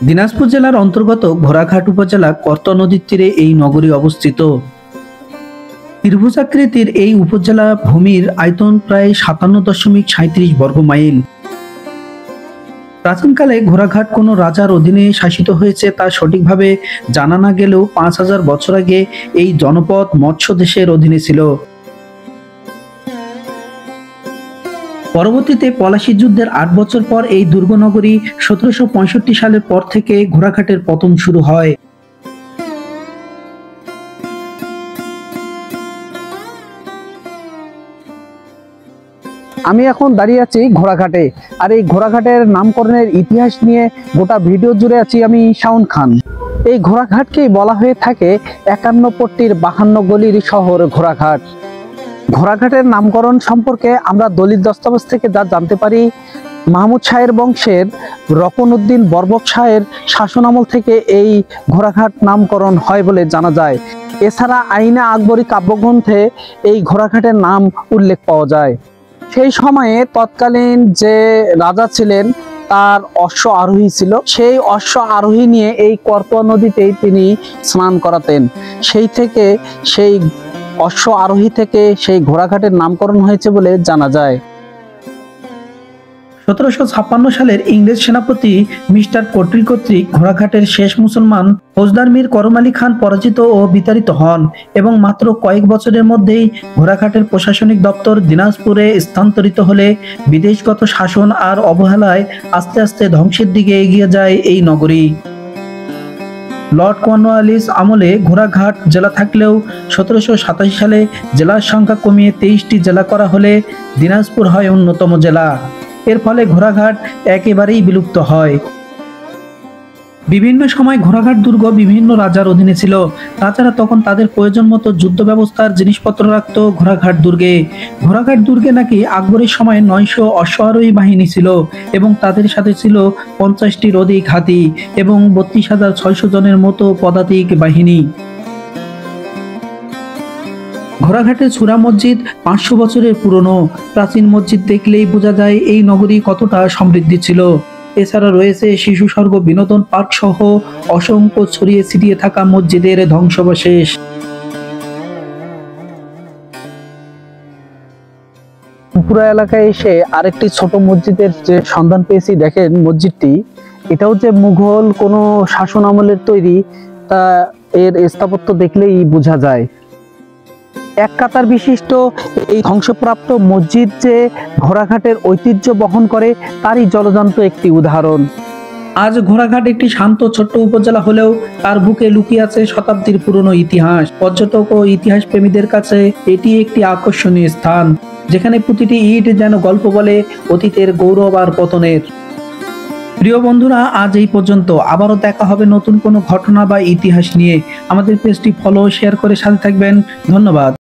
দিনাজপুর জেলার অন্তর্গত ঘোড়াঘাট উপজেলা করতোয়া নদীর তীরে এই নগরী অবস্থিত। ত্রিভুজাকৃতির এই উপজেলা ভূমির আয়তন প্রায় 57.37 বর্গ মাইল। প্রাচীনকালে ঘোড়াঘাট কোনো রাজার অধীনে শাসিত হয়েছে তা সঠিকভাবে জানা না গেলেও 5000 বছর আগে এই জনপদ মৎস্য দেশের অধীনে ছিল। পরবর্তীতে পলাশী যুদ্ধের 8 বছর পর এই দুর্গনগরী 1765 সালের পর থেকে ঘোড়াঘাটের পতন শুরু হয়। আমি এখন দাঁড়িয়ে আছি ঘোড়াঘাটে, আর এই ঘোড়াঘাটের নামকরণের ইতিহাস নিয়ে গোটা ভিডিও জুড়ে আছি আমি শাওন খান। এই ঘোড়াঘাটকেই বলা হয়ে থাকে 51 পট্টির 52 গলির শহর ঘোড়াঘাট। ঘোড়াঘাটের নামকরণ সম্পর্কে আমরা দলিল দস্তাবেজ থেকে যা জানতে পারি, মাহমুদ শাহের বংশের রকন উদ্দিন বরবক শাহের শাসনামল থেকে এই ঘোড়াঘাট নামকরণ হয় বলে জানা যায়। এছাড়া আইনা আকবরী কাব্যগ্রন্থে এই ঘোড়াঘাটের নাম উল্লেখ পাওয়া যায়। সেই সময়ে তৎকালীন যে রাজা ছিলেন তার অশ্ব আরোহী ছিল, সেই অশ্ব আরোহী নিয়ে এই করতোয়া নদীতেই তিনি স্নান করাতেন। সেই অশ্ব আরোহী থেকে সেই ঘোড়াঘাটের নামকরণ হয়েছে বলে জানা যায়। 1756 সালের ইংরেজ সেনাপতি মিস্টার কট্রিল কর্তৃক ঘোড়াঘাটের শেষ মুসলমান ফৌজদার মীর করম আলী খান পরাজিত ও বিতাড়িত হন এবং মাত্র কয়েক বছরের মধ্যেই ঘোড়াঘাটের প্রশাসনিক দপ্তর দিনাজপুরে স্থানান্তরিত হলে বিদেশগত শাসন আর অবহেলায় আস্তে আস্তে ধ্বংসের দিকে এগিয়ে যায় এই নগরী। লর্ড কর্নওয়ালিস আমলে ঘোড়াঘাট জেলা থাকলেও 1787 সালে জেলার সংখ্যা কমিয়ে 23টি জেলা করা হলে দিনাজপুর হয় অন্যতম জেলা। এর ফলে ঘোড়াঘাট একেবারেই বিলুপ্ত হয়। বিভিন্ন সময় ঘোড়াঘাট দুর্গ বিভিন্ন রাজার অধীনে ছিল। রাজারা তখন তাদের প্রয়োজন মতো যুদ্ধ ব্যবস্থার জিনিসপত্র রাখত ঘোড়াঘাট দুর্গে। ঘোড়াঘাট দুর্গে নাকি আকবরের সময় 900 অশ্বারোহী বাহিনী ছিল এবং তাদের সাথে ছিল 50টির অধিক হাতি এবং 32,600 জনের মতো পদাতিক বাহিনী। ঘোড়াঘাটের সুরা মসজিদ 500 বছরের পুরনো। প্রাচীন মসজিদ দেখলেই বোঝা যায় এই নগরী কতটা সমৃদ্ধি ছিল। এছাড়া রয়েছে শিশু স্বর্গ বিনোদন পার্ক সহ অসংখ্য ছড়িয়ে ছিটিয়ে থাকা মসজিদের ধ্বংসাবশেষ। পুরা এলাকায় এসে আরেকটি ছোট মসজিদের যে সন্ধান পেয়েছি, দেখেন মসজিদটি, এটাও যে মুঘল কোনো শাসন আমলের তৈরি তা এর স্থাপত্য দেখলেই বোঝা যায়। এক কাতার বিশিষ্ট এই ধ্বংসপ্রাপ্ত মসজিদ যে ঘোড়াঘাটের ঐতিহ্য বহন করে তারই জলজান্ত একটি উদাহরণ। আজ ঘোড়াঘাট একটি শান্ত ছোট্ট উপজেলা হলেও তার বুকে লুকিয়ে আছে শতাব্দীর পুরনো ইতিহাস। পর্যটক ও ইতিহাস প্রেমীদের কাছে এটি একটি আকর্ষণীয় স্থান, যেখানে প্রতিটি ইট যেন গল্প বলে অতীতের গৌরব আর পতনের। প্রিয় বন্ধুরা, আজ এই পর্যন্ত। আবারও দেখা হবে নতুন কোনো ঘটনা বা ইতিহাস নিয়ে। আমাদের পেজটি ফলো শেয়ার করে সাথে থাকবেন। ধন্যবাদ।